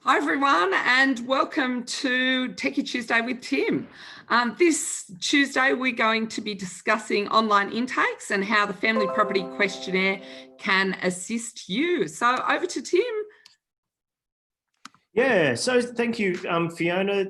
Hi everyone, and welcome to Techy Tuesday with Tim. This Tuesday we're going to be discussing online intakes and how the Family Property Questionnaire can assist you. So over to Tim. Yeah, so thank you, Fiona.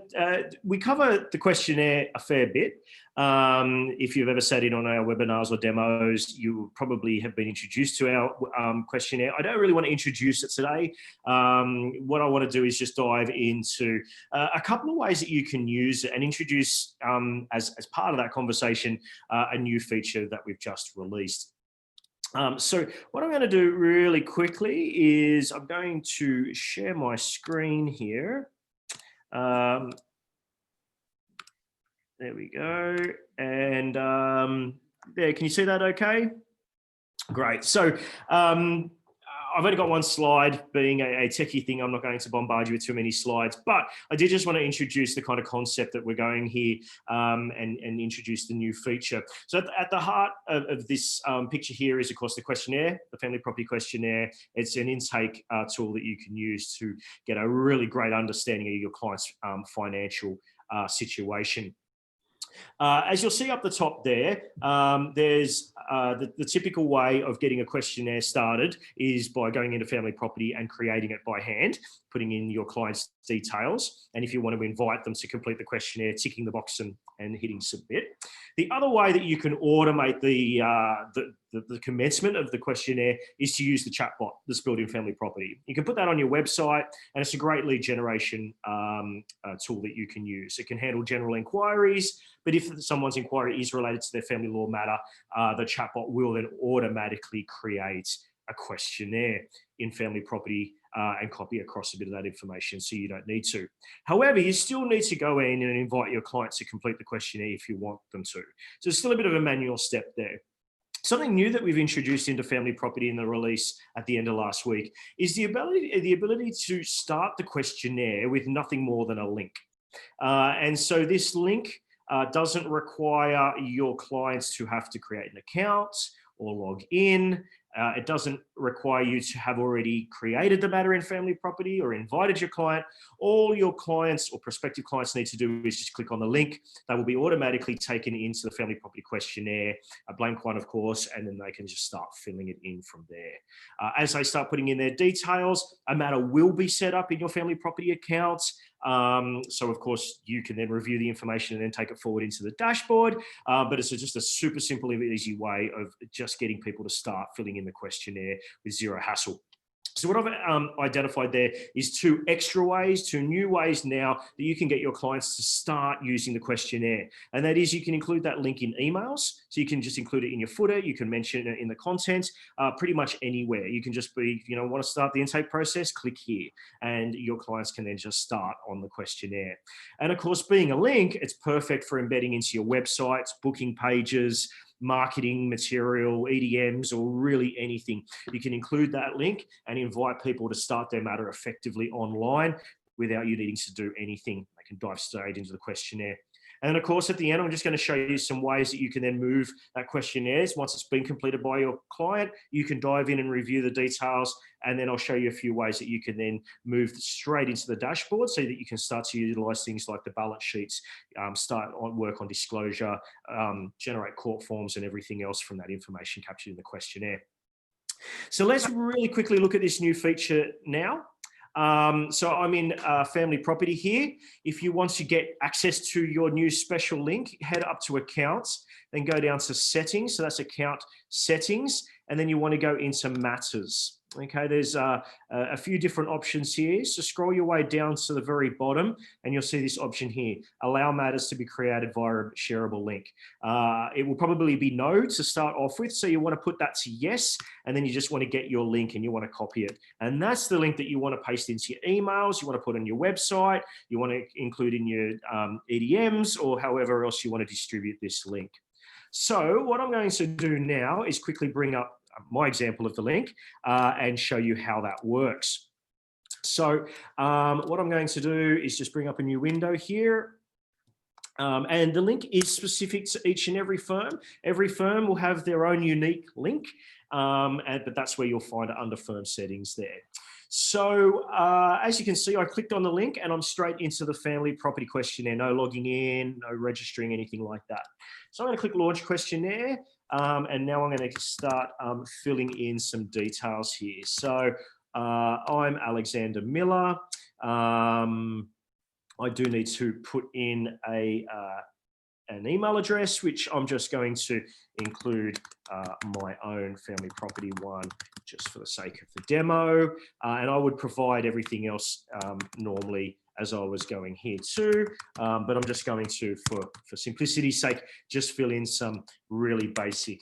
We cover the questionnaire a fair bit. If you've ever sat in on our webinars or demos, you probably have been introduced to our questionnaire. I don't really want to introduce it today. What I want to do is just dive into a couple of ways that you can use it and introduce, as part of that conversation, a new feature that we've just released. So what I'm going to do really quickly is I'm going to share my screen here. There we go. And there, can you see that okay? Great. So I've only got one slide. Being a techie thing, I'm not going to bombard you with too many slides, but I did just want to introduce the kind of concept that we're going here and introduce the new feature. So at the heart of this picture here is, of course, the questionnaire, the Family Property Questionnaire. It's an intake tool that you can use to get a really great understanding of your client's financial situation. As you'll see up the top there, there's the typical way of getting a questionnaire started is by going into Family Property and creating it by hand, putting in your client's details. And if you want to invite them to complete the questionnaire, ticking the box and hitting submit. The other way that you can automate the commencement of the questionnaire is to use the chatbot that's built in Family Property. You can put that on your website, and it's a great lead generation tool that you can use. It can handle general inquiries, but if someone's inquiry is related to their family law matter, the chatbot will then automatically create a questionnaire in Family Property and copy across a bit of that information, so you don't need to. However, you still need to go in and invite your clients to complete the questionnaire if you want them to. So it's still a bit of a manual step there. Something new that we've introduced into Family Property in the release at the end of last week is the ability to start the questionnaire with nothing more than a link. And so this link doesn't require your clients to have to create an account or log in. It doesn't require you to have already created the matter in Family Property or invited your client. All your clients or prospective clients need to do is just click on the link. They will be automatically taken into the Family Property Questionnaire, a blank one, of course, and then they can just start filling it in from there. As they start putting in their details, a matter will be set up in your Family Property account. So of course you can then review the information and then take it forward into the dashboard, but it's just a super simple and easy way of just getting people to start filling in the questionnaire with zero hassle. So what I've identified there is two new ways now that you can get your clients to start using the questionnaire. And that is, you can include that link in emails. So you can just include it in your footer. You can mention it in the content, pretty much anywhere. You can just be, want to start the intake process, click here, and your clients can then just start on the questionnaire. And of course, being a link, it's perfect for embedding into your websites, booking pages, marketing material, EDMs, or really anything. You can include that link and invite people to start their matter effectively online without you needing to do anything. They can dive straight into the questionnaire. And of course, at the end, I'm just going to show you some ways that you can then move that questionnaire. Once it's been completed by your client, you can dive in and review the details. And then I'll show you a few ways that you can then move straight into the dashboard so that you can start to utilize things like the balance sheets, start on work on disclosure, generate court forms and everything else from that information captured in the questionnaire. So let's really quickly look at this new feature now. So I'm in Family Property here. If you want to get access to your new special link, head up to Accounts, then go down to Settings. So that's Account Settings. And then you want to go into Matters. Okay, there's a few different options here. So scroll your way down to the very bottom and you'll see this option here, allow matters to be created via a shareable link. It will probably be no to start off with. So you want to put that to yes, and then you just want to get your link and you want to copy it. And that's the link that you want to paste into your emails, you want to put on your website, you want to include in your EDMs or however else you want to distribute this link. So what I'm going to do now is quickly bring up my example of the link and show you how that works. So what I'm going to do is just bring up a new window here. And the link is specific to each and every firm. Every firm will have their own unique link, but that's where you'll find it under firm settings there. So as you can see, I clicked on the link and I'm straight into the family property questionnaire. No logging in, no registering, anything like that. So I'm going to click launch questionnaire. And now I'm going to start filling in some details here. So I'm Alexander Miller. I do need to put in an email address, which I'm just going to include my own family property one just for the sake of the demo. And I would provide everything else normally as I was going here too. But I'm just going to, for simplicity's sake, just fill in some really basic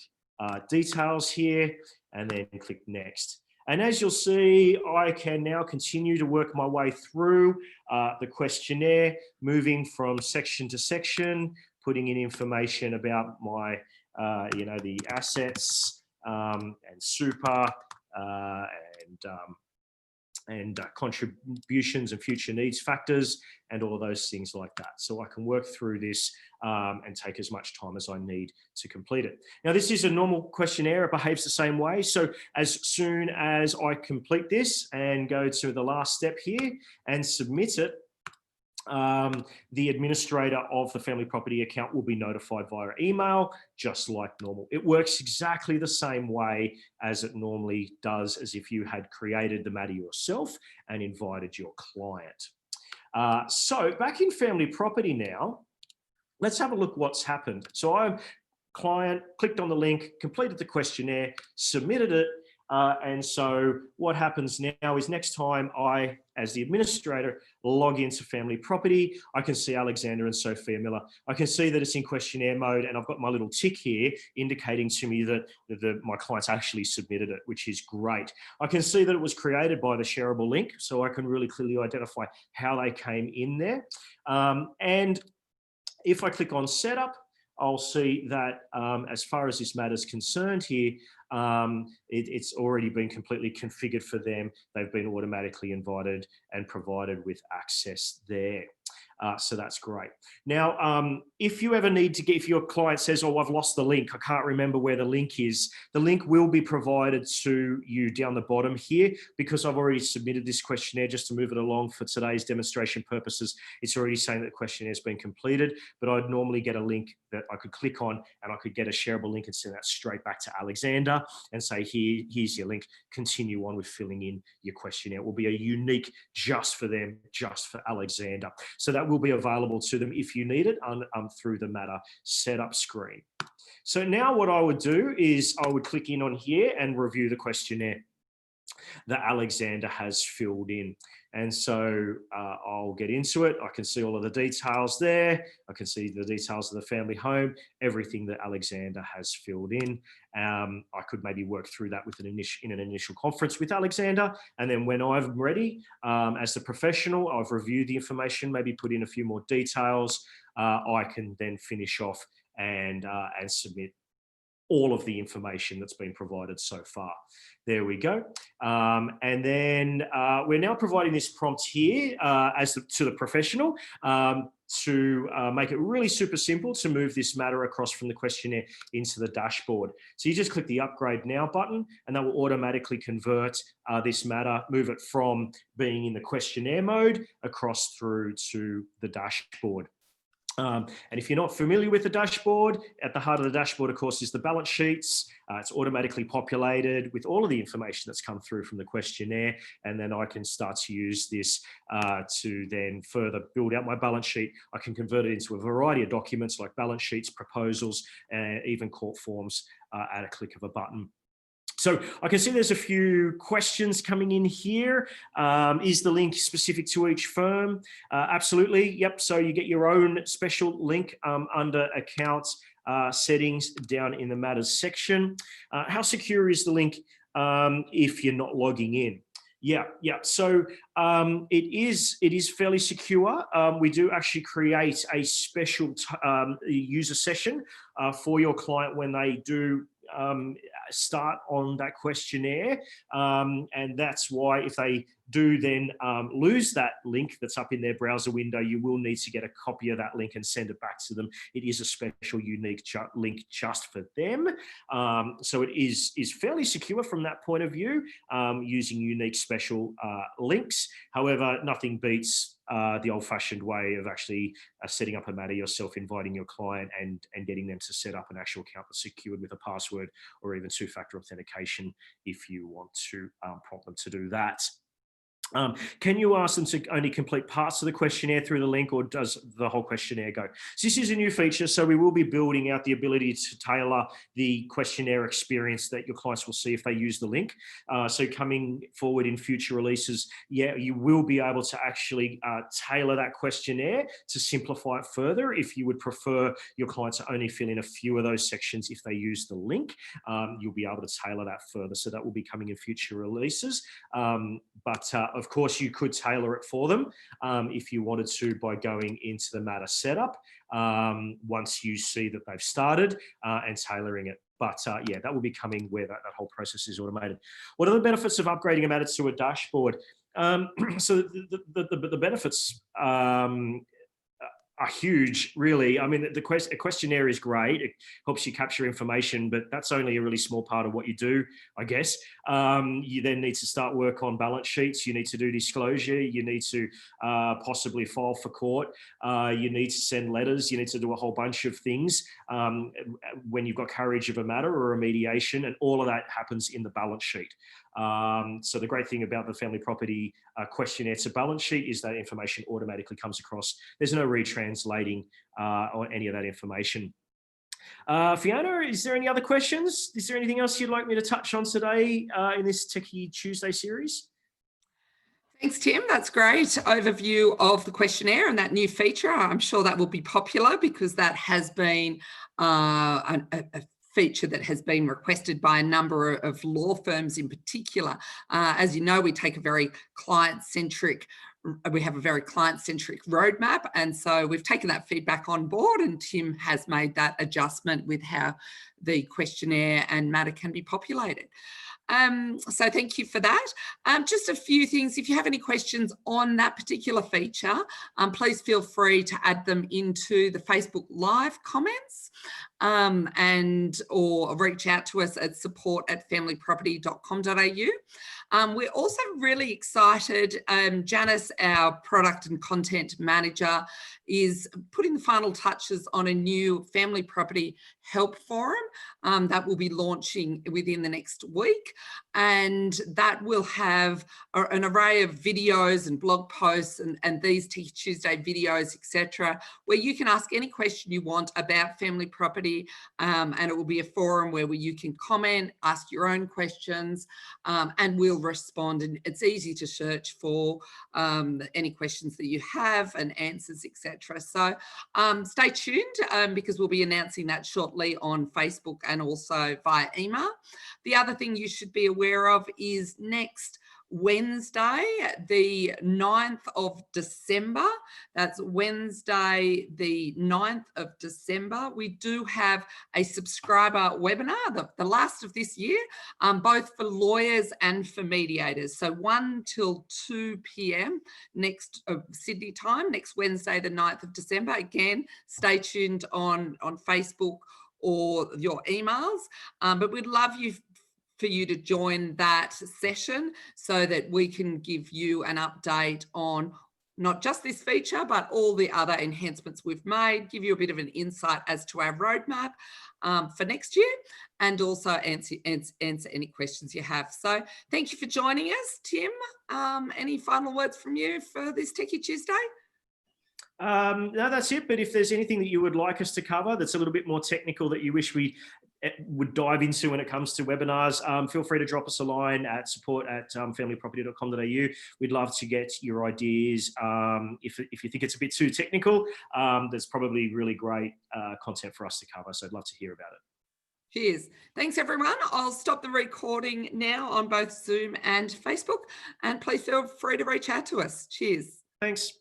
details here and then click next. And as you'll see, I can now continue to work my way through the questionnaire, moving from section to section, putting in information about my, the assets and super and contributions and future needs factors and all of those things like that. So I can work through this and take as much time as I need to complete it. Now, this is a normal questionnaire. It behaves the same way. So as soon as I complete this and go to the last step here and submit it, the administrator of the family property account will be notified via email, just like normal. It works exactly the same way as it normally does, as if you had created the matter yourself and invited your client. So back in family property now, let's have a look what's happened. So I'm client, clicked on the link, completed the questionnaire, submitted it. And so what happens now is next time I, as the administrator, log into family property, I can see Alexander and Sophia Miller. I can see that it's in questionnaire mode and I've got my little tick here indicating to me that my clients actually submitted it, which is great. I can see that it was created by the shareable link, so I can really clearly identify how they came in there. And if I click on setup, I'll see that as far as this matter is concerned here, it's already been completely configured for them. They've been automatically invited and provided with access there. So that's great. Now, if you ever need to get, if your client says, oh, I've lost the link, I can't remember where the link is, the link will be provided to you down the bottom here. Because I've already submitted this questionnaire just to move it along for today's demonstration purposes, it's already saying that the questionnaire has been completed, but I'd normally get a link that I could click on and I could get a shareable link and send that straight back to Alexander and say, here's your link, continue on with filling in your questionnaire. It will be a unique just for them, just for Alexander. So that will be available to them if you need it through the matter setup screen. So now what I would do is I would click in on here and review the questionnaire that Alexander has filled in. And so I'll get into it. I can see all of the details there. I can see the details of the family home, everything that Alexander has filled in. I could maybe work through that with an initial conference with Alexander. And then when I'm ready, as the professional, I've reviewed the information, maybe put in a few more details. I can then finish off and submit all of the information that's been provided so far. There we go. And then we're now providing this prompt here to the professional to make it really super simple to move this matter across from the questionnaire into the dashboard. So you just click the upgrade now button and that will automatically convert this matter, move it from being in the questionnaire mode across through to the dashboard. And if you're not familiar with the dashboard, at the heart of the dashboard, of course, is the balance sheets. It's automatically populated with all of the information that's come through from the questionnaire. And then I can start to use this to then further build out my balance sheet. I can convert it into a variety of documents like balance sheets, proposals, and even court forms at a click of a button. So I can see there's a few questions coming in here. Is the link specific to each firm? Absolutely, yep. So you get your own special link under accounts settings down in the matters section. How secure is the link if you're not logging in? Yeah. So it is fairly secure. We do actually create a special user session for your client when they do start on that questionnaire. And that's why if they do then lose that link that's up in their browser window, you will need to get a copy of that link and send it back to them. It is a special, unique link just for them. So it is fairly secure from that point of view, using unique special links. However, nothing beats the old-fashioned way of actually setting up a matter yourself, inviting your client and getting them to set up an actual account that's secured with a password or even two-factor authentication if you want to prompt them to do that. Can you ask them to only complete parts of the questionnaire through the link, or does the whole questionnaire go? So this is a new feature, so we will be building out the ability to tailor the questionnaire experience that your clients will see if they use the link. So coming forward in future releases, yeah, you will be able to actually tailor that questionnaire to simplify it further. If you would prefer your client to only fill in a few of those sections if they use the link, you'll be able to tailor that further. So that will be coming in future releases. But of course, you could tailor it for them if you wanted to by going into the matter setup once you see that they've started and tailoring it. But yeah, that will be coming where that whole process is automated. What are the benefits of upgrading a matter to a dashboard? So the benefits are huge, really. I mean, the questionnaire is great. It helps you capture information, but that's only a really small part of what you do, I guess. You then need to start work on balance sheets. You need to do disclosure. You need to possibly file for court. You need to send letters. You need to do a whole bunch of things when you've got coverage of a matter or a mediation, and all of that happens in the balance sheet. So the great thing about the family property questionnaire to balance sheet is that information automatically comes across. There's no retranslating on any of that information. Fiona, is there any other questions? Is there anything else you'd like me to touch on today in this Techy Tuesday series? Thanks, Tim. That's great overview of the questionnaire and that new feature. I'm sure that will be popular because that has been a feature that has been requested by a number of law firms in particular. As you know, we take a very client-centric roadmap. And so we've taken that feedback on board, and Tim has made that adjustment with how the questionnaire and matter can be populated. So thank you for that. Just a few things. If you have any questions on that particular feature, please feel free to add them into the Facebook Live comments or reach out to us at support@familyproperty.com.au. We're also really excited. Janice, our product and content manager, is putting the final touches on a new family property help forum that will be launching within the next week. And that will have an array of videos and blog posts and these Techy Tuesday videos, etc., where you can ask any question you want about family property, and it will be a forum where you can comment, ask your own questions, and we'll respond. And it's easy to search for any questions that you have and answers, etc. So stay tuned because we'll be announcing that shortly on Facebook and also via email. The other thing you should be aware of is next Wednesday, the 9th of December. That's Wednesday, the 9th of December. We do have a subscriber webinar, the last of this year, both for lawyers and for mediators. So 1 till 2 p.m. next Sydney time, next Wednesday, the 9th of December. Again, stay tuned on Facebook or your emails. But we'd love for you to join that session so that we can give you an update on not just this feature, but all the other enhancements we've made, give you a bit of an insight as to our roadmap for next year, and also answer any questions you have. So thank you for joining us, Tim. Any final words from you for this Techy Tuesday? No, that's it. But if there's anything that you would like us to cover that's a little bit more technical that you wish we would dive into when it comes to webinars, feel free to drop us a line at support@familyproperty.com.au. We'd love to get your ideas. If you think it's a bit too technical, there's probably really great content for us to cover. So I'd love to hear about it. Cheers. Thanks, everyone. I'll stop the recording now on both Zoom and Facebook, and please feel free to reach out to us. Cheers. Thanks.